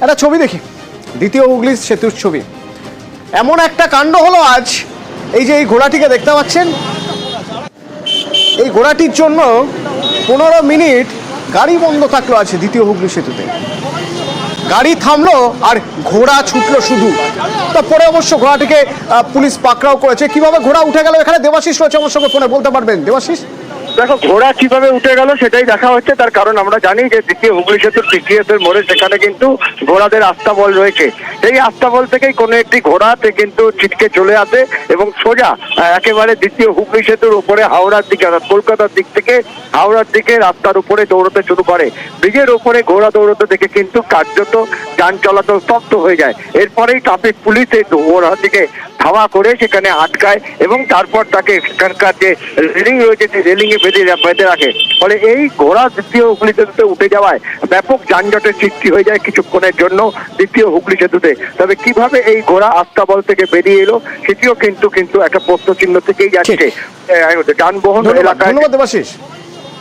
একটা ছবি দেখি, দ্বিতীয় হুগলি সেতুর ছবি। এমন একটা কাণ্ড হলো আজ, এই যে এই ঘোড়াটিকে দেখতে পাচ্ছেন, এই ঘোড়াটির জন্য 15 মিনিট গাড়ি বন্ধ থাকলো আছে দ্বিতীয় হুগলি সেতুতে। গাড়ি থামলো আর ঘোড়া ছুটলো শুধু। তারপরে অবশ্য ঘোড়াটিকে পুলিশ পাকড়াও করেছে। কিভাবে ঘোড়া উঠে গেল এখানে দেবাশিস রয়েছে আমার সঙ্গে ফোনে, বলতে পারবেন দেবাশিস? দেখো, ঘোড়া কিভাবে উঠে গেল সেটাই দেখা হচ্ছে। তার কারণ আমরা জানি যে দ্বিতীয় হুগলি সেতুর পিটিএসের মোড়ে সেখানে কিন্তু ঘোড়াদের আস্তাবল রয়েছে। সেই আস্তাবল থেকেই কোনো একটি ঘোড়াতে কিন্তু ছিটকে চলে আসে এবং সোজা একেবারে দ্বিতীয় হুগলি সেতুর উপরে হাওড়ার দিকে, অর্থাৎ কলকাতার দিক থেকে হাওড়ার দিকে রাস্তার উপরে দৌড়তে শুরু করে। ব্রিজের উপরে ঘোড়া দৌড়তে দেখে কিন্তু কার্যত যান চলাচল স্তব্ধ হয়ে যায়। এরপরেই ট্রাফিক পুলিশ এই ঘোড়ার দিকে ধাওয়া করে সেখানে আটকায় এবং তারপর তাকে সেখানকার যে রেলিং রয়েছে সেই রেলিংয়ে বেঁধে রাখে। ফলে এই ঘোড়া দ্বিতীয় হুগলি সেতুতে উঠে যাওয়ায় ব্যাপক যানজটের সৃষ্টি হয়ে যায় কিছুক্ষণের জন্য দ্বিতীয় হুগলি সেতুতে। তবে কিভাবে এই ঘোড়া আস্তাবল থেকে বেরিয়ে এলো সেটিও কিন্তু একটা প্রশ্ন চিহ্ন থেকেই যাচ্ছে। যানবাহন এলাকায়। ধন্যবাদ দেবাশিস।